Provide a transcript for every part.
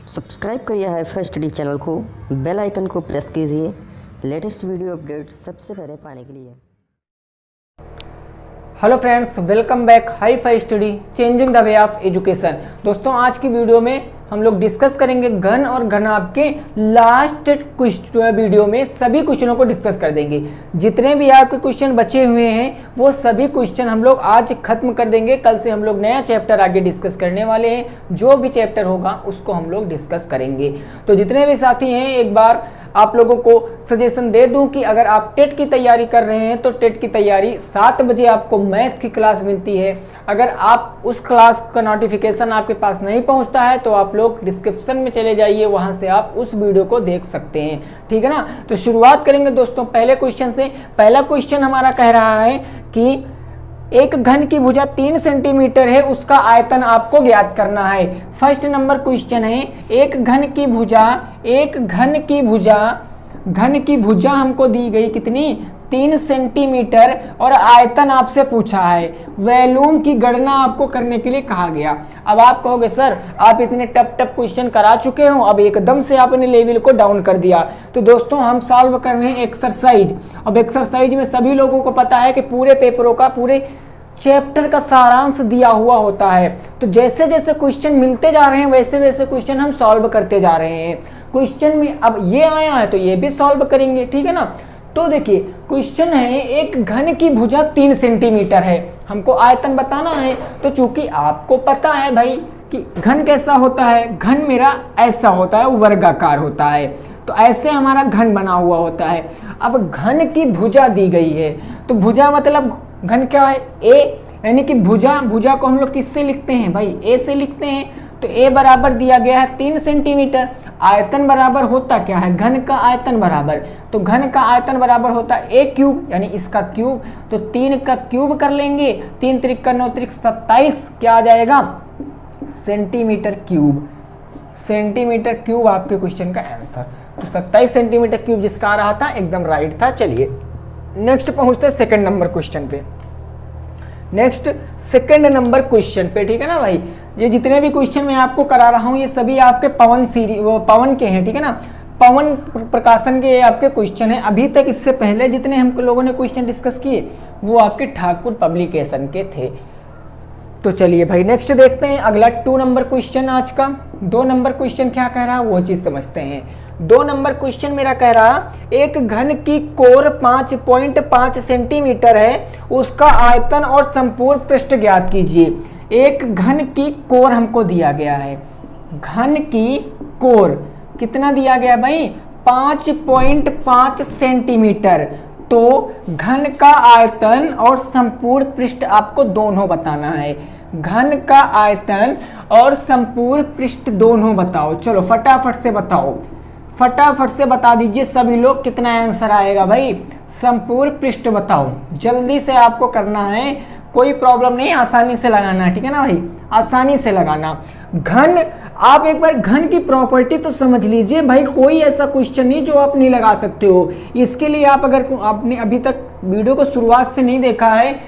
Subscribe करिए hifi study channel को, bell icon को प्रेस कीजिए लेटेस्ट वीडियो अपडेट सबसे पहले पाने के लिए। Hello friends, welcome back hifi study changing the way of education. दोस्तों, आज की वीडियो में हम लोग डिस्कस करेंगे घन और घनाभ के लास्ट वीडियो में सभी क्वेश्चनों को डिस्कस कर देंगे। जितने भी आपके क्वेश्चन बचे हुए हैं वो सभी क्वेश्चन हम लोग आज खत्म कर देंगे। कल से हम लोग नया चैप्टर आगे डिस्कस करने वाले हैं। जो भी चैप्टर होगा उसको हम लोग डिस्कस करेंगे। तो जितने भी साथी हैं, एक बार आप लोगों को सजेशन दे दूं कि अगर आप टेट की तैयारी कर रहे हैं तो टेट की तैयारी 7 बजे आपको मैथ की क्लास मिलती है। अगर आप उस क्लास का नोटिफिकेशन आपके पास नहीं पहुंचता है तो आप लोग डिस्क्रिप्शन में चले जाइए, वहां से आप उस वीडियो को देख सकते हैं। ठीक है ना। तो शुरुआत करेंगे दोस्तों पहले क्वेश्चन से। पहला क्वेश्चन हमारा कह रहा है कि एक घन की भुजा 3 सेंटीमीटर है, उसका आयतन आपको ज्ञात करना है। फर्स्ट नंबर क्वेश्चन है, एक घन की भुजा हमको दी गई कितनी, 3 सेंटीमीटर, और आयतन आपसे पूछा है। वॉल्यूम की गणना आपको करने के लिए कहा गया। अब आप कहोगे सर आप इतने टफ क्वेश्चन करा चुके हो, अब एकदम से आपने लेवल को डाउन कर दिया। तो दोस्तों हम सॉल्व कर रहे हैं एक्सरसाइज। अब एक्सरसाइज में सभी लोगों को पता है कि पूरे पेपरों का, पूरे चैप्टर का सारांश दिया हुआ होता है। तो जैसे जैसे क्वेश्चन मिलते जा रहे हैं वैसे वैसे क्वेश्चन हम सॉल्व करते जा रहे हैं। क्वेश्चन में अब ये आया है तो ये भी सॉल्व करेंगे। ठीक है ना। तो देखिए क्वेश्चन है, एक घन की भुजा 3 सेंटीमीटर है, हमको आयतन बताना है। तो चूंकि आपको पता है भाई कि घन कैसा होता है, घन मेरा ऐसा होता है, वर्गाकार होता है। तो ऐसे हमारा घन बना हुआ होता है। अब घन की भुजा दी गई है तो भुजा मतलब घन क्या है, ए, यानी कि भुजा को हम लोग किससे लिखते हैं भाई, ए से लिखते हैं। तो ए बराबर दिया गया है 3 सेंटीमीटर। आयतन बराबर होता क्या है, घन का आयतन बराबर, तो घन का आयतन बराबर होता है ए क्यूब, यानी इसका क्यूब। तो 3 का क्यूब कर लेंगे, 3 त्रिक का 9 त्रिक 27, क्या आ जाएगा, सेंटीमीटर क्यूब। सेंटीमीटर क्यूब आपके क्वेश्चन का आंसर। तो 27 सेंटीमीटर क्यूब जिसका आ रहा था एकदम राइट था। चलिए नेक्स्ट पहुंचते हैं सेकंड नंबर क्वेश्चन पे। नेक्स्ट सेकंड नंबर क्वेश्चन पे, ठीक है ना भाई। ये जितने भी क्वेश्चन मैं आपको करा रहा हूं ये सभी आपके पवन के हैं। ठीक है ना। पवन प्रकाशन के आपके क्वेश्चन है। अभी तक इससे पहले जितने हम लोगों ने क्वेश्चन डिस्कस किए वो आपके ठाकुर पब्लिकेशन के थे। तो चलिए भाई नेक्स्ट देखते हैं अगला 2 नंबर क्वेश्चन आज का। 2 नंबर क्वेश्चन क्या कह रहा है वो चीज समझते हैं। 2 नंबर क्वेश्चन मेरा कह रहा, एक घन की कोर 5.5 सेंटीमीटर है, उसका आयतन और संपूर्ण पृष्ठ ज्ञात कीजिए। एक घन की कोर हमको दिया गया है। घन की कोर कितना दिया गया भाई, 5.5 सेंटीमीटर। तो घन का आयतन और संपूर्ण पृष्ठ आपको दोनों बताना है। घन का आयतन और संपूर्ण पृष्ठ दोनों बताओ। चलो फटाफट से बताओ, फटाफट से बता दीजिए सभी लोग कितना आंसर आएगा भाई। संपूर्ण पृष्ठ बताओ, जल्दी से आपको करना है, कोई प्रॉब्लम नहीं, आसानी से लगाना है। ठीक है ना भाई, आसानी से लगाना। घन, आप एक बार घन की प्रॉपर्टी तो समझ लीजिए भाई, कोई ऐसा क्वेश्चन नहीं जो आप नहीं लगा सकते हो। इसके लिए आप अगर आपने अभी तक वीडियो को शुरुआत से नहीं देखा है,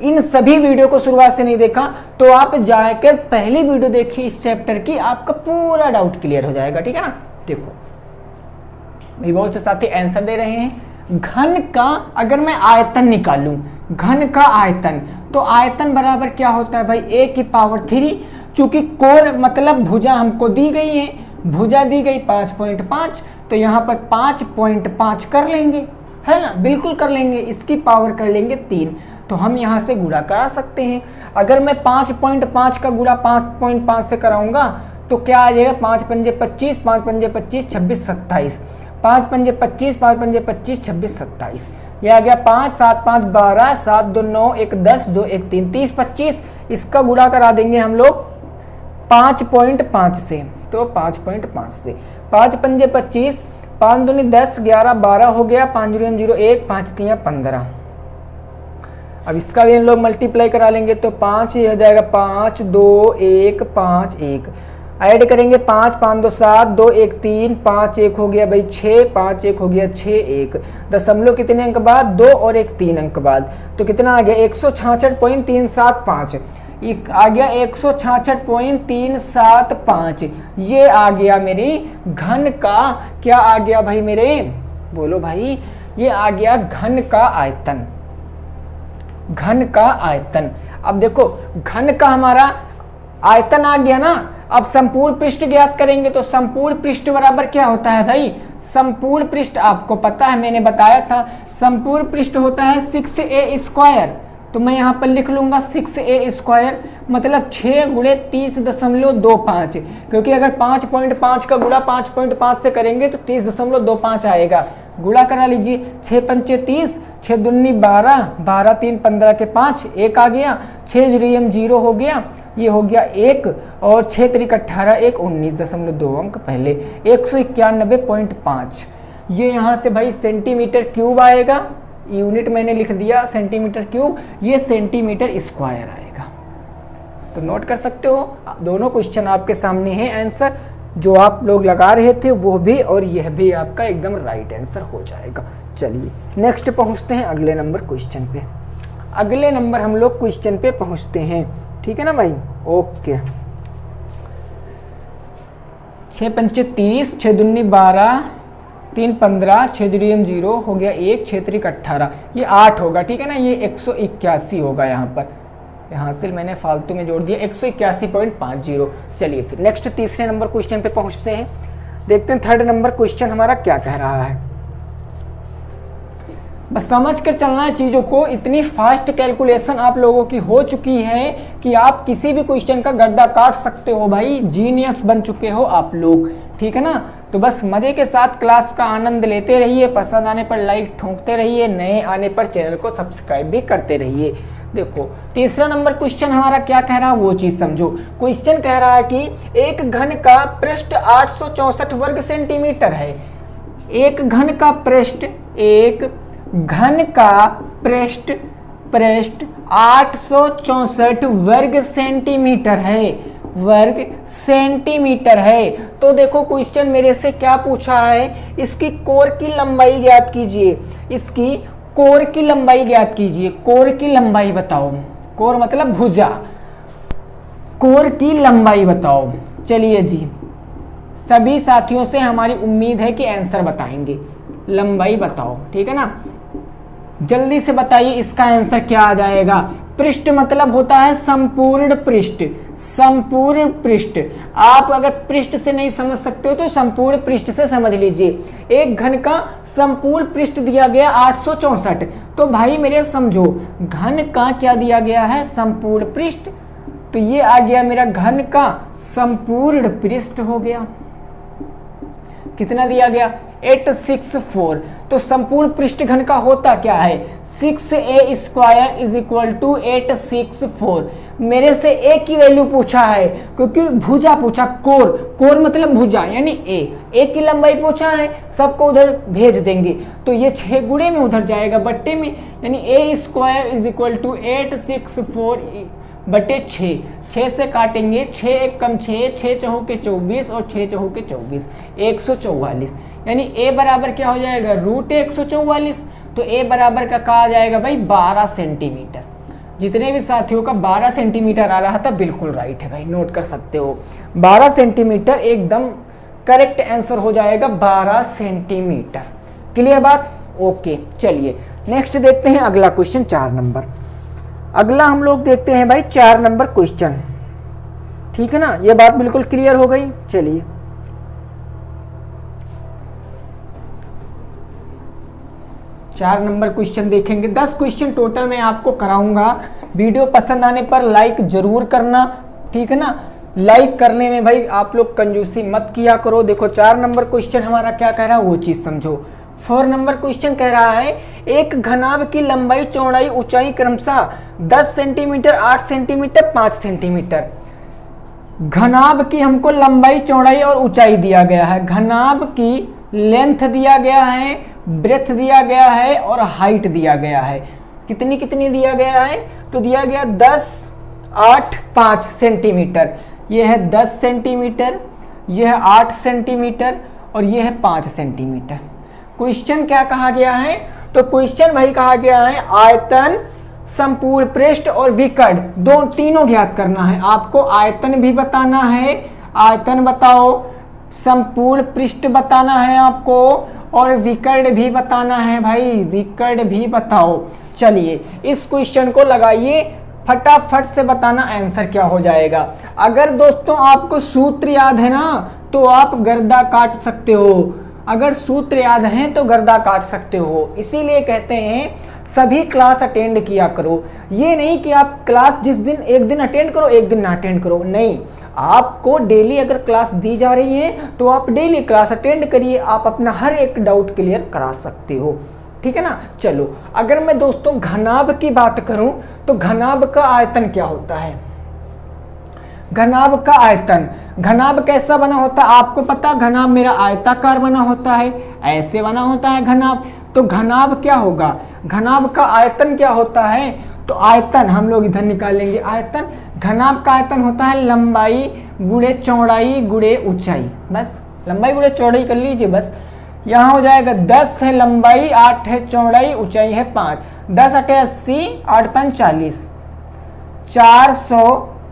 इन सभी वीडियो को शुरुआत से नहीं देखा, तो आप जाकर पहली वीडियो देखिए इस चैप्टर की, आपका पूरा डाउट क्लियर हो जाएगा। ठीक है ना। देखो भाई बहुत से साथी आंसर दे रहे हैं। घन का अगर मैं आयतन निकालूं, घन का आयतन, तो आयतन बराबर क्या होता है भाई, a की पावर 3। चूंकि कोर मतलब भुजा हमको दी गई है, भुजा दी गई 5.5, तो यहाँ पर 5.5 कर लेंगे, है ना, बिल्कुल कर लेंगे। इसकी पावर कर लेंगे 3, तो हम यहाँ से गुणा करा सकते हैं। अगर मैं 5.5 का गुणा 5.5 से कराऊंगा तो क्या आ जाएगा, 5 पंजे 25, 5 पंजे 25, 26 27, 5 पंजे 25, 5 पंजे 25, 26 27, यह आ गया 5 7 5 12, 7 2 9 1 10 2 1 3 30 25। इसका गुणा करा देंगे हम लोग 5.5 से, तो 5.5 से 5 पंजे 25, 5 दूनी 10, 11 12 हो गया, 5 0 0 1, 5 3 15। अब इसका भी हम लोग मल्टीप्लाई करा लेंगे तो 5 हो जाएगा, 5 2 1 5 1, ऐड करेंगे 5 5 2 7, 2 1 3, 5 1 हो गया भाई 6, 5 1 हो गया 6 1, दशमलव कितने अंक बाद, 2 और 1 3 अंक बाद, तो कितना आ गया 166.375। एक आ गया 166.375। ये आ गया मेरी घन का, क्या आ गया भाई मेरे, बोलो भाई, ये आ गया घन का आयतन, घन का आयतन। अब देखो घन का हमारा आयतन आ गया ना, अब संपूर्ण पृष्ठ ज्ञात करेंगे तो संपूर्ण पृष्ठ बराबर क्या होता है भाई, संपूर्ण पृष्ठ आपको पता है, मैंने बताया था, संपूर्ण पृष्ठ होता है 6a स्क्वायर। तो मैं यहाँ पर लिख लूंगा 6a स्क्वायर मतलब 6 गुणे 30.25, क्योंकि अगर 5.5 का गुणा 5.5 से करेंगे तो 30.25 आएगा। गुणा करा लीजिए, 6 पंचे 30, 6 दूनी 12, 12 3 15 के 5, 1 आ गया, 6 जुरियम 0 हो गया, ये हो गया 1 और 6 त्रिक 18, 1 19.2 अंक पहले 191.5। ये यहाँ से भाई सेंटीमीटर क्यूब आएगा, यूनिट मैंने लिख दिया सेंटीमीटर क्यूब, ये सेंटीमीटर स्क्वायर आएगा। तो नोट कर सकते हो, दोनों क्वेश्चन आपके सामने हैं, आंसर जो आप लोग लगा रहे थे वो भी और यह भी आपका एकदम राइट आंसर हो जाएगा। चलिए नेक्स्ट पहुंचते हैं अगले नंबर क्वेश्चन पे, अगले नंबर हम लोग क्वेश्चन पे पहुंचते हैं, ठीक है ना भाई, ओके। 6 पंचे 30, 6 दूनी 12, 3 15, 6 जुरियम 0 हो गया 1, 6 त्रिक 18, ये 8 होगा, ठीक है ना, ये 181 होगा, यहाँ पर यहाँ से मैंने फालतू में जोड़ दिया 181.50। चलिए फिर नेक्स्ट तीसरे नंबर क्वेश्चन पे पहुंचते हैं, देखते हैं थर्ड नंबर क्वेश्चन हमारा क्या कह रहा है। बस समझ कर चलना है चीज़ों को, इतनी फास्ट कैलकुलेशन आप लोगों की हो चुकी है कि आप किसी भी क्वेश्चन का गड्ढा काट सकते हो भाई, जीनियस बन चुके हो आप लोग, ठीक है ना। तो बस मजे के साथ क्लास का आनंद लेते रहिए, पसंद आने पर लाइक ठोंकते रहिए, नए आने पर चैनल को सब्सक्राइब भी करते रहिए। देखो तीसरा नंबर क्वेश्चन हमारा क्या कह रहा है वो चीज समझो। क्वेश्चन कह रहा है कि एक घन का पृष्ठ 864 वर्ग सेंटीमीटर है। एक घन का पृष्ठ, एक घन का पृष्ठ 864 वर्ग सेंटीमीटर है, वर्ग सेंटीमीटर है। तो देखो क्वेश्चन मेरे से क्या पूछा है, इसकी कोर की लंबाई ज्ञात कीजिए, इसकी कोर की लंबाई ज्ञात कीजिए। कोर की लंबाई बताओ, कोर मतलब भुजा, कोर की लंबाई बताओ। चलिए जी, सभी साथियों से हमारी उम्मीद है कि आंसर बताएंगे। लंबाई बताओ, ठीक है ना, जल्दी से बताइए इसका आंसर क्या आ जाएगा। पृष्ठ मतलब होता है संपूर्ण पृष्ठ, संपूर्ण पृष्ठ। आप अगर पृष्ठ से नहीं समझ सकते हो तो संपूर्ण पृष्ठ से समझ लीजिए। एक घन का संपूर्ण पृष्ठ दिया गया 864, तो भाई मेरे समझो घन का क्या दिया गया है, संपूर्ण पृष्ठ। तो ये आ गया मेरा घन का संपूर्ण पृष्ठ हो गया। कितना दिया गया, 864। तो संपूर्ण पृष्ठ घन का होता क्या है, 6a square is equal to 864। मेरे से a की वैल्यू पूछा है क्योंकि भुजा पूछा, कोर, कोर मतलब भुजा यानी a की लंबाई पूछा है, सबको उधर भेज देंगे तो ये 6 गुणे में उधर जाएगा बट्टे में, यानी a square is equal to 864 बटे 6। 6 से काटेंगे, 6 एक कम 6, 6 चौके 24 और 6 चौके 24, 144। यानी a बराबर क्या हो जाएगा, रूट 144। तो a बराबर का कहा जाएगा भाई 12 सेंटीमीटर। जितने भी साथियों का 12 सेंटीमीटर आ रहा था बिल्कुल राइट है भाई, नोट कर सकते हो। 12 सेंटीमीटर एकदम करेक्ट आंसर हो जाएगा, 12 सेंटीमीटर। क्लियर बात, ओके। चलिए नेक्स्ट देखते हैं अगला क्वेश्चन, 4 नंबर। अगला हम लोग देखते हैं भाई 4 नंबर क्वेश्चन, ठीक है ना, ये बात बिल्कुल क्लियर हो गई। चलिए 4 नंबर क्वेश्चन देखेंगे। 10 क्वेश्चन टोटल मैं आपको कराऊंगा। वीडियो पसंद आने पर लाइक जरूर करना, ठीक है ना। लाइक करने में भाई आप लोग कंजूसी मत किया करो। देखो 4 नंबर क्वेश्चन हमारा क्या कह रहा है वो चीज समझो। 4 नंबर क्वेश्चन कह रहा है एक घनाभ की लंबाई चौड़ाई ऊंचाई क्रमशः 10 सेंटीमीटर, 8 सेंटीमीटर, 5 सेंटीमीटर। घनाभ की हमको लंबाई चौड़ाई और ऊंचाई दिया गया है। घनाभ की लेंथ दिया गया है, ब्रेथ दिया गया है और हाइट दिया गया है। कितनी कितनी दिया गया है, तो दिया गया 10, 8, 5 सेंटीमीटर। यह है 10 सेंटीमीटर, यह है 8 सेंटीमीटर और यह है 5 सेंटीमीटर। क्वेश्चन क्या कहा गया है, तो क्वेश्चन भाई कहा गया है आयतन संपूर्ण पृष्ठ और विकर्ण दो तीनों ज्ञात करना है आपको। आयतन भी बताना है, आयतन बताओ, संपूर्ण पृष्ठ बताना है आपको और विकर्ण भी बताना है भाई, विकर्ण भी बताओ। चलिए इस क्वेश्चन को लगाइए, फटाफट से बताना आंसर क्या हो जाएगा। अगर दोस्तों आपको सूत्र याद है ना तो आप गर्दा काट सकते हो, अगर सूत्र याद है तो गर्दा काट सकते हो। इसीलिए कहते हैं सभी क्लास अटेंड किया करो। ये नहीं कि आप क्लास जिस दिन एक दिन अटेंड करो एक दिन ना अटेंड करो, नहीं, आपको डेली अगर क्लास दी जा रही है तो आप डेली क्लास अटेंड करिए, आप अपना हर एक डाउट क्लियर करा सकते हो, ठीक है ना। चलो अगर मैं दोस्तों घनाभ की बात करूं तो घनाभ का आयतन क्या होता है, घनाभ का आयतन, घनाभ कैसा बना होता है आपको पता, घनाभ मेरा आयताकार बना होता है, ऐसे बना होता है घनाभ। तो घनाभ क्या होगा, घनाभ का आयतन क्या होता है, तो आयतन हम लोग इधर निकालेंगे आयतन। घनाभ का आयतन होता है लंबाई गुणे चौड़ाई गुणे ऊंचाई, बस लंबाई गुणे चौड़ाई कर लीजिए बस। यहाँ हो जाएगा 10 है लंबाई, 8 है चौड़ाई, ऊंचाई है 5, 10 8 80, 8 5 40, 400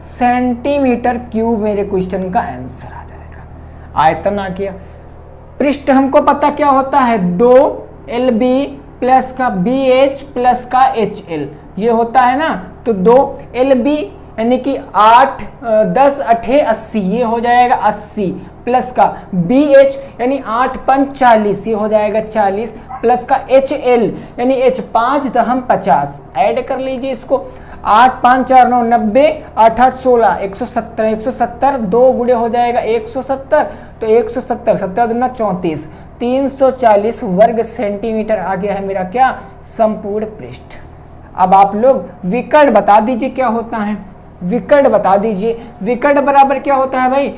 सेंटीमीटर क्यूब मेरे क्वेश्चन का आंसर आ जाएगा। आयतन आ गया। पृष्ठ हमको पता क्या होता है, 2 LB प्लस का BH प्लस का HL, ये होता है ना। तो 2 LB यानी कि 8 10 8 80, ये हो जाएगा 80, प्लस का BH यानी 8 5 40, ये हो जाएगा 40, प्लस का HL यानी H 5 10 50, ऐड कर लीजिए इसको। 8 5 4 9 90, 8 8 16, 170, 170 2 गुणे हो जाएगा 170, तो 170 17 दूना 34, 340 वर्ग सेंटीमीटर आ गया है मेरा क्या, संपूर्ण पृष्ठ। अब आप लोग विकर्ण बता दीजिए क्या होता है, विकर्ण बता दीजिए। विकर्ण बराबर क्या होता है भाई,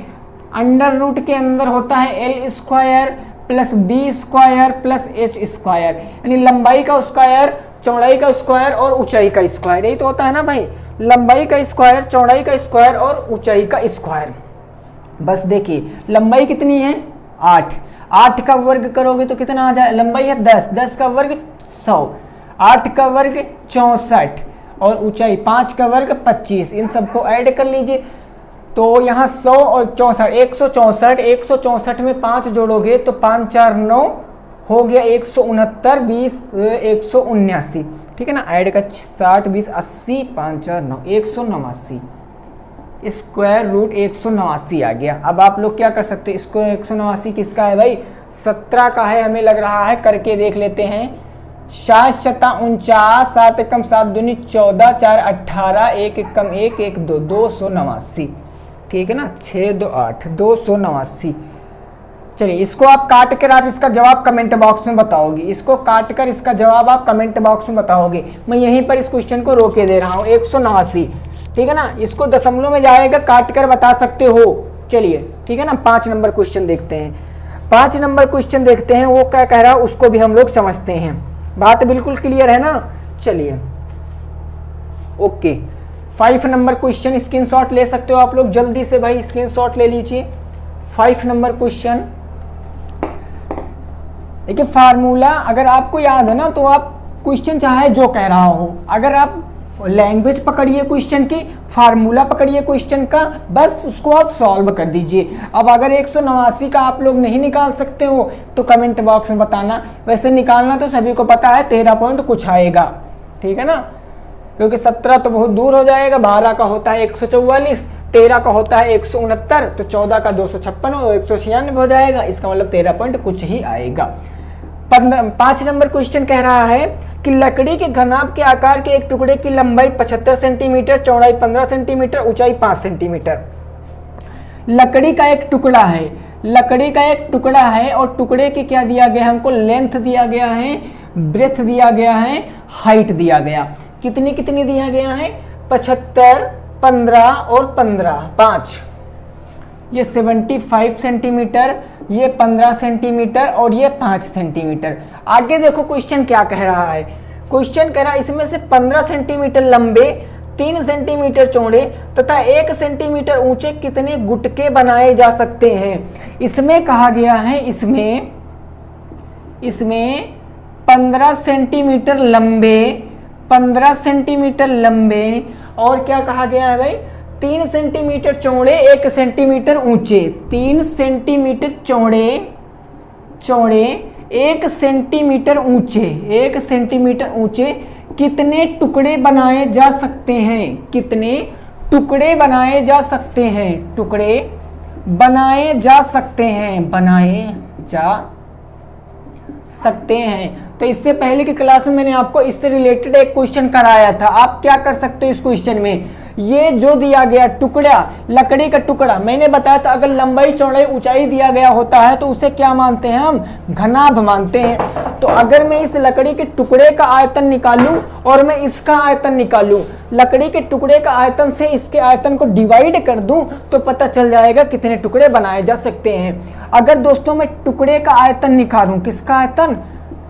अंडर रूट के अंदर होता है L square plus B square plus H square, यानी लंबाई का स्क्वायर चौड़ाई का स्क्वायर और ऊंचाई का स्क्वायर, यही तो होता है ना भाई, लंबाई का स्क्वायर चौड़ाई का स्क्वायर और ऊंचाई का स्क्वायर। बस देखिए लंबाई कितनी है 8, 8 का वर्ग करोगे तो कितना आ जाए, लंबाई है 10, 10 का वर्ग 100, 8 का वर्ग 64 और ऊंचाई 5 का वर्ग 25, इन सबको ऐड कर लीजिए। तो यहाँ 100 और 64 164, 164 में 5 जोड़ोगे तो 5 4 9 हो गया 169, 20 179, ठीक है ना। ऐड का 60 20 80, 5 4 9 189, स्क्वायर रूट 189 आ गया। अब आप लोग क्या कर सकते हो, इसको 189 किसका है भाई, 17 का है हमें लग रहा है, करके देख लेते हैं। 7 शता 49, 7 एकम 7 दूनी 14, 4 18, 1 एकम 1 1 2, 289, ठीक है ना। 6 2 8, 289। चलिए इसको आप काट कर आप इसका जवाब कमेंट बॉक्स में बताओगे, इसको काट कर इसका जवाब आप कमेंट बॉक्स में बताओगे। मैं यहीं पर इस क्वेश्चन को रोके दे रहा हूँ 189, ठीक है ना। इसको दशमलव में जाएगा, काट कर बता सकते हो। चलिए ठीक है ना। 5 नंबर क्वेश्चन देखते हैं, 5 नंबर क्वेश्चन देखते हैं वो क्या कह रहा है उसको भी हम लोग समझते हैं। बात बिल्कुल क्लियर है ना। चलिए ओके, 5 नंबर क्वेश्चन स्क्रीनशॉट ले सकते हो आप लोग, जल्दी से भाई स्क्रीनशॉट ले लीजिए। 5 नंबर क्वेश्चन देखिए, फार्मूला अगर आपको याद है ना तो आप क्वेश्चन चाहे जो कह रहा हो, अगर आप लैंग्वेज पकड़िए क्वेश्चन की, फार्मूला पकड़िए क्वेश्चन का, बस उसको आप सॉल्व कर दीजिए। अब अगर 189 का आप लोग नहीं निकाल सकते हो तो कमेंट बॉक्स में बताना। वैसे निकालना तो सभी को पता है, 13 पॉइंट कुछ आएगा, ठीक है ना, क्योंकि 17 तो बहुत दूर हो जाएगा, 12 का होता है 144, 13 का होता है 169, तो 14 का 256 और 196 हो जाएगा, इसका मतलब 13 पॉइंट कुछ ही आएगा। 5 नंबर क्वेश्चन कह रहा है कि लकड़ी के घनाभ के आकार के एक टुकड़े की लंबाई 75 सेंटीमीटर, चौड़ाई 15 सेंटीमीटर, ऊंचाई 5 सेंटीमीटर। लकड़ी का एक टुकड़ा है, लकड़ी का एक टुकड़ा है और टुकड़े के क्या दिया गया, हमको लेंथ दिया गया है, ब्रेथ दिया गया है, हाइट दिया गया। कितनी कितनी दिया गया है, 75 15 और 15 5, ये 75 सेंटीमीटर, ये 15 सेंटीमीटर और ये 5 सेंटीमीटर। आगे देखो क्वेश्चन क्या कह रहा है, क्वेश्चन कह रहा है इसमें से 15 सेंटीमीटर लंबे, 3 सेंटीमीटर चौड़े तथा 1 सेंटीमीटर ऊंचे कितने गुटके बनाए जा सकते हैं। इसमें कहा गया है, इसमें 15 सेंटीमीटर लंबे, 15 सेंटीमीटर लंबे और क्या कहा गया है भाई 3 सेंटीमीटर चौड़े 1 सेंटीमीटर ऊंचे। 3 सेंटीमीटर चौड़े 1 सेंटीमीटर ऊंचे 1 सेंटीमीटर ऊंचे कितने टुकड़े बनाए जा सकते हैं? कितने टुकड़े बनाए जा सकते हैं? टुकड़े बनाए जा सकते हैं, बनाए जा सकते हैं। तो इससे पहले की क्लास में मैंने आपको इससे रिलेटेड एक क्वेश्चन कराया था। आप क्या कर सकते हो इस क्वेश्चन में, ये जो दिया गया टुकड़ा, लकड़ी का टुकड़ा, मैंने बताया था अगर लंबाई चौड़ाई ऊंचाई दिया गया होता है तो उसे क्या मानते हैं हम? घनाभ मानते हैं। तो अगर मैं इस लकड़ी के टुकड़े का आयतन निकालूं और मैं इसका आयतन निकालूं, लकड़ी के टुकड़े का आयतन से इसके आयतन को डिवाइड कर दूं तो पता चल जाएगा कितने टुकड़े बनाए जा सकते हैं। अगर दोस्तों मैं टुकड़े का आयतन निकालूं, किसका आयतन?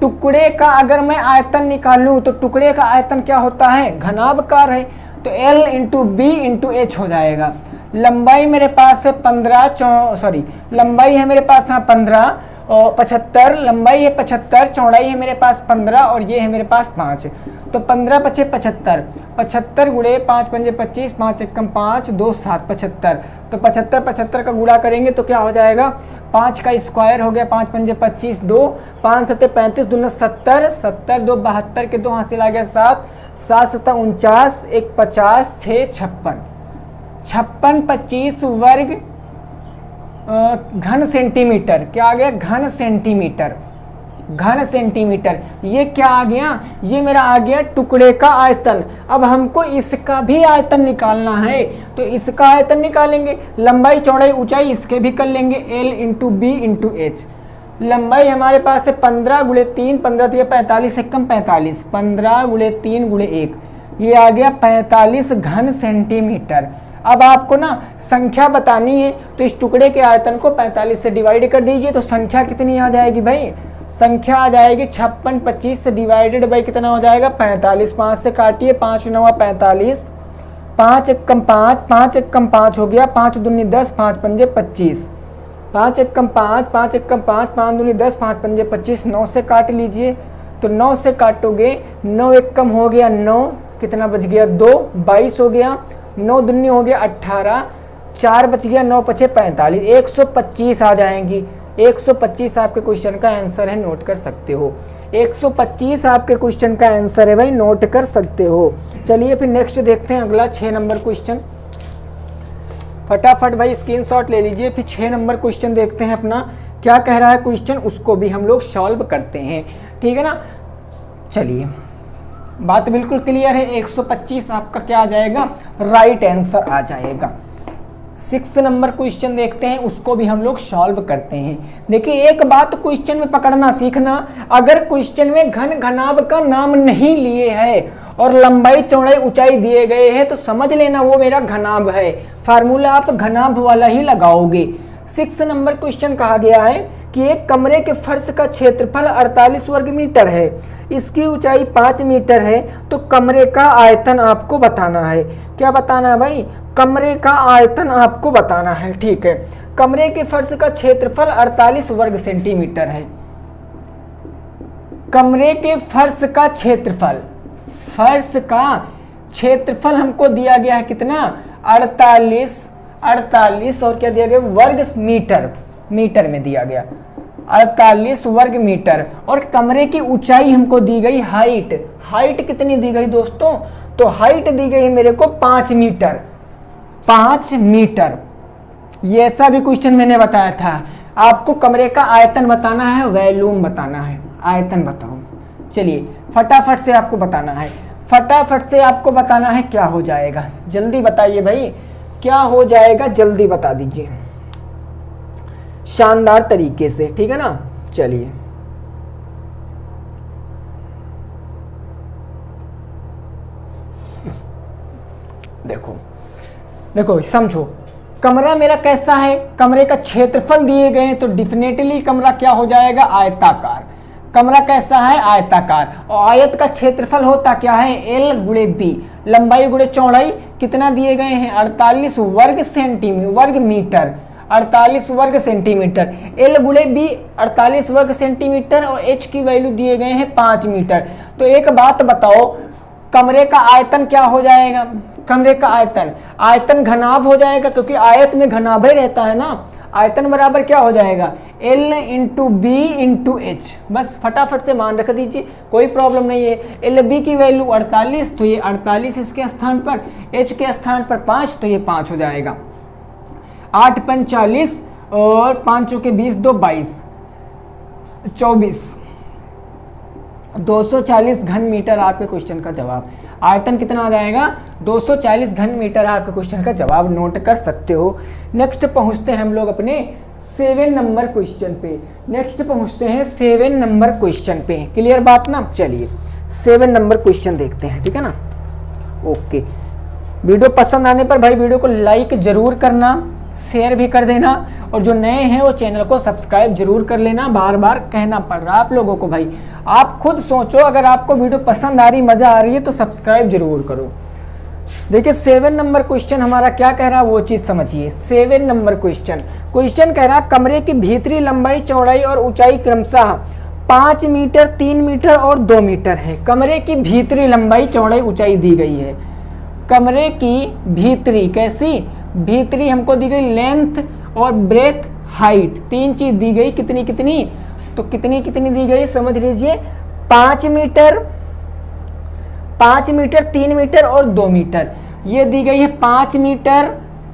टुकड़े का अगर मैं आयतन निकालूं तो टुकड़े का आयतन क्या होता है? घनाभकार है। तो L into B into H हो जाएगा। लंबाई मेरे पास है 15 लंबाई है मेरे पास यहाँ 15 और 75, लंबाई है 75, चौड़ाई है मेरे पास 15 और ये है मेरे पास 5। तो 15 पचे 75, 75 गुणे 5 पंजे 25, 5 एकम 5, 2 7 75। तो 75 का गुणा करेंगे तो क्या हो जाएगा? 5 का स्क्वायर हो गया, 5 पंजे 25, 2 5 सत्ते 35, दूना 70, 70 2 72 के 2 हासिल आ गया 7, 7 सत्ता 49, 1 50, 6 56, 56 25 वर्ग घन सेंटीमीटर। क्या आ गया? घन सेंटीमीटर। घन सेंटीमीटर ये क्या आ गया? ये मेरा आ गया टुकड़े का आयतन। अब हमको इसका भी आयतन निकालना है तो इसका आयतन निकालेंगे। लंबाई चौड़ाई ऊंचाई इसके भी कर लेंगे, L into B into H. लंबाई हमारे पास है 15 गुणे 3, 15 तो 45 एकम 45, 15 गुणे 3 गुणे 1, ये आ गया 45 घन सेंटीमीटर। अब आपको ना संख्या बतानी है तो इस टुकड़े के आयतन को 45 से डिवाइड कर दीजिए तो संख्या कितनी आ जाएगी भाई? संख्या आ जाएगी 56 25 से डिवाइडेड बाई कितना हो जाएगा? 45। 5 से काटिए, 5 9 45, 5 एकम 5, 5 एकम 5 हो गया, 5 दूनी 10, 5 पंजे 25, 5 एकम 5, 5 एकम 5, 5 दूनी 10, 5 पंजे 25। 9 से काट लीजिए तो 9 से काटोगे 9 एकम हो गया 9, कितना बच गया? 2 22 हो गया, 9 दूनी हो गया 18, 4 बच गया, 9 पचे 45, 125 आ जाएंगी। 125 आपके क्वेश्चन का आंसर है, नोट कर सकते हो। 125 आपके क्वेश्चन का आंसर है भाई, नोट कर सकते हो। चलिए फिर नेक्स्ट देखते हैं अगला 6 नंबर क्वेश्चन। फटाफट भाई स्क्रीनशॉट ले लीजिए। फिर 6 नंबर क्वेश्चन देखते हैं अपना क्या कह रहा है क्वेश्चन, उसको भी हम लोग सॉल्व करते हैं, ठीक है ना। चलिए बात बिल्कुल क्लियर है। 125 आपका क्या आ जाएगा? राइट आंसर आ जाएगा। 6 नंबर क्वेश्चन देखते हैं, उसको भी हम लोग सॉल्व करते हैं। देखिए एक बात क्वेश्चन में पकड़ना सीखना, अगर क्वेश्चन में घन घनाभ का नाम नहीं लिए है और लंबाई चौड़ाई ऊंचाई दिए गए हैं तो समझ लेना वो मेरा घनाभ है। फार्मूला आप घनाभ वाला ही लगाओगे। 6 नंबर क्वेश्चन कहा गया है कि एक कमरे के फर्श का क्षेत्रफल 48 वर्ग मीटर है, इसकी ऊंचाई 5 मीटर है, तो कमरे का आयतन आपको बताना है। क्या बताना है भाई? कमरे का आयतन आपको बताना है, ठीक है। कमरे के फर्श का क्षेत्रफल 48 वर्ग सेंटीमीटर है। कमरे के फर्श का क्षेत्रफल, फर्श का क्षेत्रफल हमको दिया गया है कितना? 48 और क्या दिया गया? वर्ग मीटर, मीटर में दिया गया 48 वर्ग मीटर। और कमरे की ऊंचाई हमको दी गई हाइट, हाइट कितनी दी गई दोस्तों? तो हाइट दी गई मेरे को 5 मीटर, 5 मीटर। ये ऐसा भी क्वेश्चन मैंने बताया था। आपको कमरे का आयतन बताना है, वॉल्यूम बताना है, आयतन बताओ। चलिए फटाफट से आपको बताना है, फटाफट से आपको बताना है क्या हो जाएगा, जल्दी बताइए भाई क्या हो जाएगा, जल्दी बता दीजिए शानदार तरीके से, ठीक है ना। चलिए देखो देखो समझो, कमरा मेरा कैसा है? कमरे का क्षेत्रफल दिए गए तो डेफिनेटली कमरा क्या हो जाएगा? आयताकार। कमरा कैसा है? आयताकार। और आयत का क्षेत्रफल होता क्या है? L गुणे B। लंबाई गुणे चौड़ाई कितना दिए गए हैं? 48 वर्ग सेंटीमीटर, वर्ग मीटर, 48 वर्ग सेंटीमीटर। L गुणे B 48 वर्ग सेंटीमीटर और H की वैल्यू दिए गए हैं 5 मीटर। तो एक बात बताओ, कमरे का आयतन क्या हो जाएगा, कमरे का आयतन, आयतन घनाभ हो जाएगा, क्योंकि आयत में घनाभ ही रहता है ना। आयतन बराबर क्या हो जाएगा, L into B into H. बस फटाफट से मान रख दीजिए, कोई प्रॉब्लम नहीं है। एल बी की वैल्यू 48, तो ये 48 इसके स्थान पर, एच के स्थान पर 5, तो ये 5 हो जाएगा। 8 5 40 और 5 चौके 20, 2 22, 24, 240 घन मीटर आपके क्वेश्चन का जवाब। आयतन कितना आ जाएगा, 240 घन मीटर आपके क्वेश्चन का जवाब नोट कर सकते हो। नेक्स्ट पहुंचते हैं हम लोग अपने 7 नंबर क्वेश्चन पे। नेक्स्ट पहुंचते हैं 7 नंबर क्वेश्चन पे। क्लियर बात ना, चलिए 7 नंबर क्वेश्चन देखते हैं, ठीक है ना। ओके, वीडियो पसंद आने पर भाई वीडियो को लाइक जरूर करना, शेयर भी कर देना, और जो नए हैं वो चैनल को सब्सक्राइब जरूर कर लेना। बार बार कहना पड़ रहा है आप लोगों को भाई, आप खुद सोचो, अगर आपको वीडियो पसंद आ रही, मजा आ रही है तो सब्सक्राइब जरूर करो। देखिए 7 नंबर क्वेश्चन हमारा क्या कह रहा है वो चीज समझिए। 7 नंबर क्वेश्चन कह रहा कमरे की भीतरी लंबाई, चौड़ाई और ऊंचाई क्रमशः 5 मीटर, 3 मीटर और 2 मीटर है। कमरे की भीतरी लंबाई, चौड़ाई, ऊंचाई दी गई है। कमरे की भीतरी कैसी, भीतरी हमको दी गई लेंथ और ब्रेथ, हाइट, 3 चीज दी गई। कितनी कितनी, तो कितनी कितनी दी गई समझ लीजिए। 5 मीटर, 5 मीटर, 3 मीटर और 2 मीटर, ये दी गई है 5 मीटर,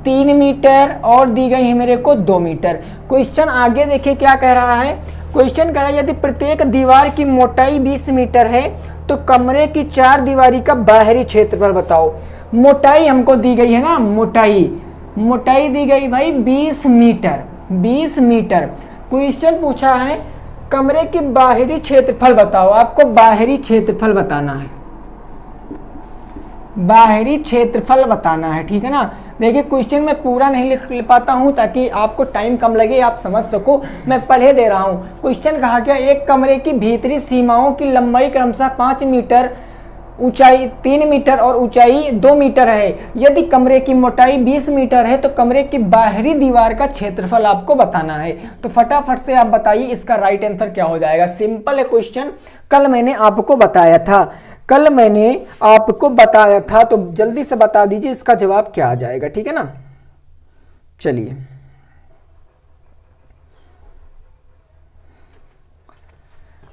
3 मीटर और दी गई है मेरे को 2 मीटर। क्वेश्चन आगे देखिए क्या कह रहा है। क्वेश्चन कह रहा है यदि प्रत्येक दीवार की मोटाई 20 मीटर है तो कमरे की 4 दीवारी का बाहरी क्षेत्रफल बताओ। मोटाई हमको दी गई है ना, मोटाई दी गई भाई 20 मीटर, 20 मीटर। क्वेश्चन पूछा है कमरे के बाहरी क्षेत्रफल बताओ। आपको बाहरी क्षेत्रफल बताना है, बाहरी क्षेत्रफल बताना है, ठीक है ना। देखिए क्वेश्चन मैं पूरा नहीं लिख पाता हूं ताकि आपको टाइम कम लगे, आप समझ सको, मैं पढ़े दे रहा हूं। क्वेश्चन कहा गया एक कमरे की भीतरी सीमाओं की लंबाई क्रमशः 5 मीटर, ऊंचाई 3 मीटर और ऊंचाई 2 मीटर है। यदि कमरे की मोटाई 20 मीटर है तो कमरे की बाहरी दीवार का क्षेत्रफल आपको बताना है। तो फटाफट से आप बताइए इसका राइट आंसर क्या हो जाएगा। सिंपल है क्वेश्चन, कल मैंने आपको बताया था, तो जल्दी से बता दीजिए इसका जवाब क्या आ जाएगा, ठीक है ना। चलिए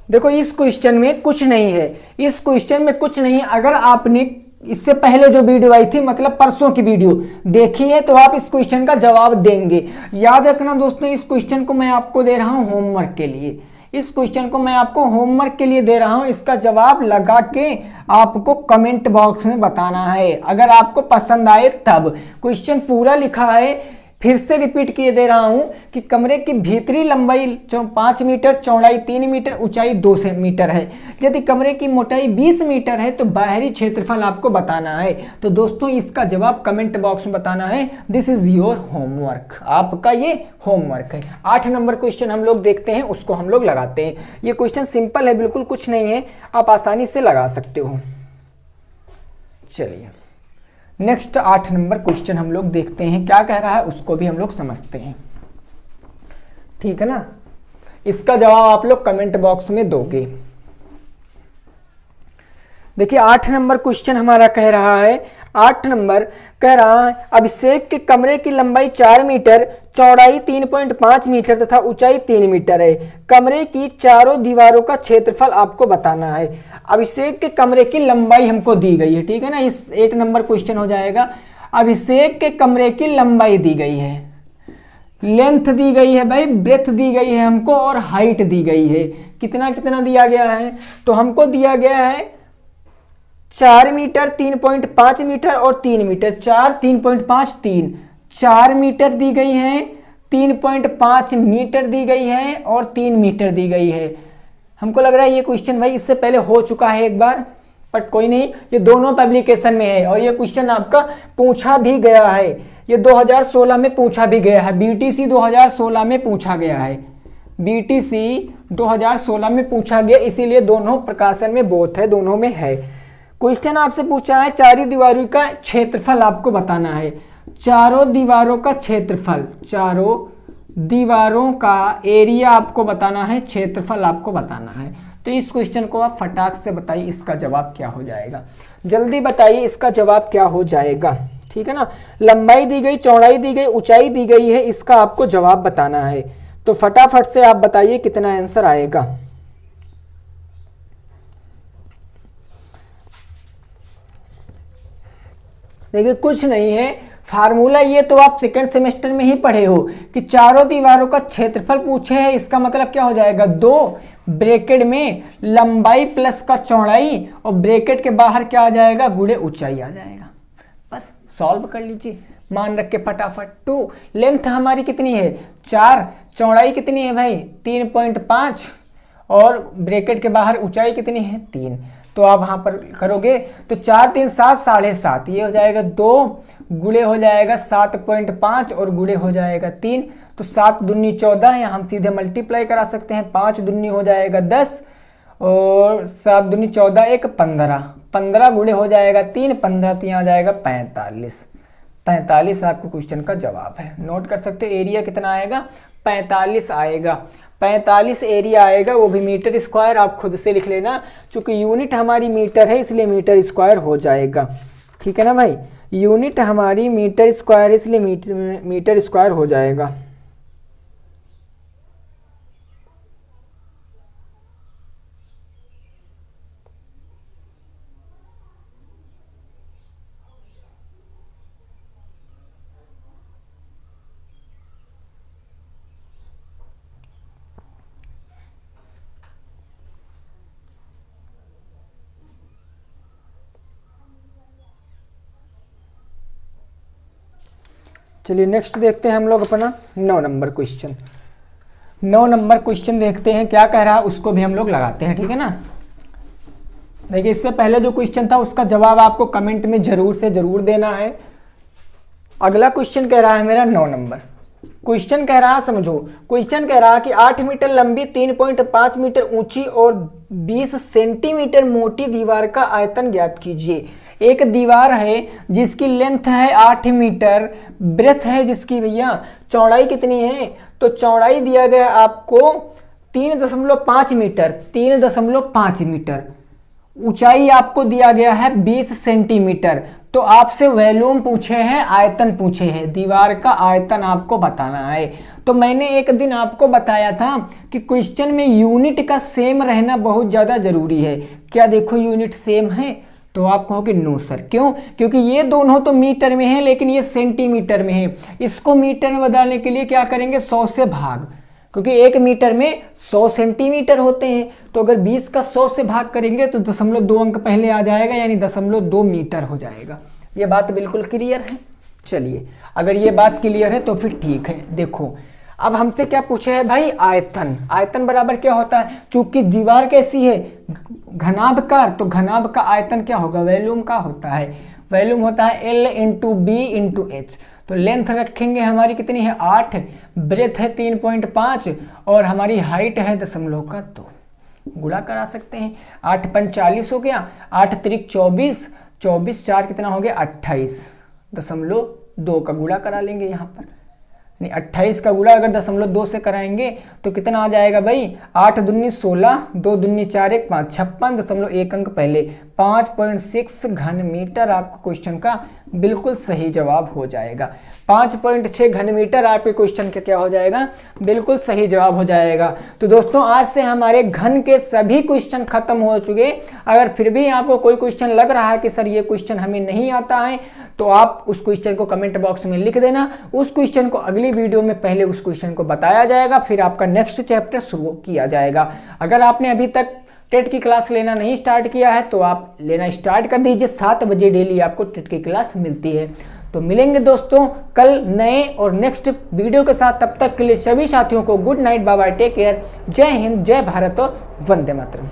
देखो इस क्वेश्चन में कुछ नहीं है, इस क्वेश्चन में कुछ नहीं। अगर आपने इससे पहले जो वीडियो आई थी, मतलब परसों की वीडियो देखी है, तो आप इस क्वेश्चन का जवाब देंगे। याद रखना दोस्तों, इस क्वेश्चन को मैं आपको दे रहा हूं होमवर्क के लिए, इस क्वेश्चन को मैं आपको होमवर्क के लिए दे रहा हूं। इसका जवाब लगा के आपको कमेंट बॉक्स में बताना है, अगर आपको पसंद आए तब। क्वेश्चन पूरा लिखा है, फिर से रिपीट किए दे रहा हूं कि कमरे की भीतरी लंबाई 5 मीटर, चौड़ाई 3 मीटर, ऊंचाई 2 मीटर है। यदि कमरे की मोटाई 20 मीटर है तो बाहरी क्षेत्रफल आपको बताना है। तो दोस्तों इसका जवाब कमेंट बॉक्स में बताना है। दिस इज योर होमवर्क, आपका ये होमवर्क है। 8 नंबर क्वेश्चन हम लोग देखते हैं, उसको हम लोग लगाते हैं। ये क्वेश्चन सिंपल है, बिल्कुल कुछ नहीं है, आप आसानी से लगा सकते हो। चलिए नेक्स्ट 8 नंबर क्वेश्चन हम लोग देखते हैं, क्या कह रहा है उसको भी हम लोग समझते हैं, ठीक है ना। इसका जवाब आप लोग कमेंट बॉक्स में दोगे। देखिए 8 नंबर क्वेश्चन हमारा कह रहा है, 8 नंबर कह रहा है अभिषेक के कमरे की लंबाई 4 मीटर, चौड़ाई 3.5 मीटर तथा ऊंचाई 3 मीटर है। कमरे की चारों दीवारों का क्षेत्रफल आपको बताना है। अभिषेक के कमरे की लंबाई हमको दी गई है, ठीक है ना। इस 8 नंबर क्वेश्चन हो जाएगा। अभिषेक के कमरे की लंबाई दी गई है, लेंथ दी गई है भाई, ब्रेथ दी गई है हमको, और हाइट दी गई है। कितना कितना दिया गया है, तो हमको दिया गया है 4 मीटर, 3.5 मीटर और 3 मीटर। 4, 3.5, 3, 4 मीटर दी गई है, 3.5 मीटर दी गई है और 3 मीटर दी गई है। हमको लग रहा है ये क्वेश्चन भाई इससे पहले हो चुका है एक बार, बट कोई नहीं, ये दोनों पब्लिकेशन में है और ये क्वेश्चन आपका पूछा भी गया है। ये 2016 में पूछा भी गया है, बीटीसी 2016 में पूछा गया है, बीटीसी 2016 में पूछा गया, इसीलिए दोनों प्रकाशन में बोथ है, दोनों में है। क्वेश्चन आपसे पूछा है चारों दीवारों का क्षेत्रफल आपको बताना है। चारों दीवारों का क्षेत्रफल, चारों दीवारों का एरिया आपको बताना है, क्षेत्रफल आपको बताना है। तो इस क्वेश्चन को आप फटाक से बताइए इसका जवाब क्या हो जाएगा, जल्दी बताइए इसका जवाब क्या हो जाएगा। ठीक है ना, लंबाई दी गई, चौड़ाई दी गई, ऊंचाई दी गई है, इसका आपको जवाब बताना है। तो फटाफट से आप बताइए कितना आंसर आएगा। देखिए कुछ नहीं है, फार्मूला ये तो आप सेकंड सेमेस्टर में ही पढ़े हो कि चारों दीवारों का क्षेत्रफल पूछे है, इसका मतलब क्या हो जाएगा 2 ब्रैकेट में लंबाई प्लस का चौड़ाई और ब्रैकेट के बाहर क्या आ जाएगा गुणे ऊंचाई आ जाएगा। बस सॉल्व कर लीजिए, मान रख के फटाफट। 2 लेंथ हमारी कितनी है 4, चौड़ाई कितनी है भाई 3.5 और ब्रैकेट के बाहर ऊंचाई कितनी है 3। तो आप वहां पर करोगे तो 4 3 7 7.5, ये हो जाएगा 2 गुणे हो जाएगा 7.5 और गुणे हो जाएगा 3। तो 7 दूनी 14 है, हम सीधे मल्टीप्लाई करा सकते हैं। 5 दूनी हो जाएगा 10 और 7 दूनी 14 1 15 गुणे हो जाएगा 3, 15 3 आ जाएगा 45 आपको क्वेश्चन का जवाब है। नोट कर सकते हो एरिया कितना आएगा 45 आएगा, 45 एरिया आएगा, वो भी मीटर स्क्वायर। आप खुद से लिख लेना, चूंकि यूनिट हमारी मीटर है इसलिए मीटर स्क्वायर हो जाएगा। ठीक है ना भाई, यूनिट हमारी मीटर स्क्वायर इसलिए मीटर स्क्वायर हो जाएगा। चलिए नेक्स्ट देखते हैं हम लोग अपना 9 नंबर क्वेश्चन। 9 नंबर क्वेश्चन देखते हैं क्या कह रहा है, उसको भी हम लोग लगाते हैं। ठीक है ना, देखिए इससे पहले जो क्वेश्चन था उसका जवाब आपको कमेंट में जरूर से जरूर देना है। अगला क्वेश्चन कह रहा है मेरा 9 नंबर क्वेश्चन कह रहा है, समझो क्वेश्चन कह रहा है कि 8 मीटर लंबी 3.5 मीटर ऊंची और 20 सेंटीमीटर मोटी दीवार का आयतन ज्ञात कीजिए। एक दीवार है जिसकी लेंथ है 8 मीटर, ब्रेथ है जिसकी भैया चौड़ाई कितनी है, तो चौड़ाई दिया गया आपको 3.5 मीटर, 3.5 मीटर। ऊंचाई आपको दिया गया है 20 सेंटीमीटर। तो आपसे वॉल्यूम पूछे हैं, आयतन पूछे हैं, दीवार का आयतन आपको बताना है। तो मैंने एक दिन आपको बताया था कि क्वेश्चन में यूनिट का सेम रहना बहुत ज़्यादा जरूरी है। क्या देखो यूनिट सेम है, तो आप कहोगे नो सर, क्यों? क्योंकि ये दोनों तो मीटर में है लेकिन ये सेंटीमीटर में है। इसको मीटर में बदलने के लिए क्या करेंगे 100 से भाग, क्योंकि 1 मीटर में 100 सेंटीमीटर होते हैं। तो अगर 20 का 100 से भाग करेंगे तो 0.2 अंक पहले आ जाएगा, यानी 0.2 मीटर हो जाएगा। ये बात बिल्कुल क्लियर है। चलिए अगर ये बात क्लियर है तो फिर ठीक है। देखो अब हमसे क्या पूछा है भाई, आयतन। आयतन बराबर क्या होता है, चूंकि दीवार कैसी है घनाभकार, तो घनाभ का आयतन क्या होगा वॉल्यूम का होता है। वॉल्यूम होता है L into B into H. तो लेंथ रखेंगे हमारी कितनी है 8, ब्रेथ है 3.5 और हमारी हाइट है 0.2। गुणा करा सकते हैं, 8 5 40 हो गया, 8 त्रिक 24, 24 4 कितना हो गया 28.2 का गुणा करा लेंगे यहाँ पर। 28 का गुणा अगर 0.2 से कराएंगे तो कितना आ जाएगा भाई 8 दूनी 16, 2 दूनी 4 1 5 56.1 अंक पहले 5.6 घन मीटर आपको क्वेश्चन का बिल्कुल सही जवाब हो जाएगा। 5.6 घन मीटर आपके क्वेश्चन का क्या हो जाएगा, बिल्कुल सही जवाब हो जाएगा। तो दोस्तों आज से हमारे घन के सभी क्वेश्चन खत्म हो चुके। अगर फिर भी आपको कोई क्वेश्चन लग रहा है कि सर ये क्वेश्चन हमें नहीं आता है, तो आप उस क्वेश्चन को कमेंट बॉक्स में लिख देना। उस क्वेश्चन को अगली वीडियो में पहले उस क्वेश्चन को बताया जाएगा, फिर आपका नेक्स्ट चैप्टर शुरू किया जाएगा। अगर आपने अभी तक टेट की क्लास लेना नहीं स्टार्ट किया है तो आप लेना स्टार्ट कर दीजिए। 7 बजे डेली आपको टेट की क्लास मिलती है। तो मिलेंगे दोस्तों कल नए और नेक्स्ट वीडियो के साथ। तब तक के लिए सभी साथियों को good night, bye bye, take care, जय हिंद, जय भारत और वंदे मातरम।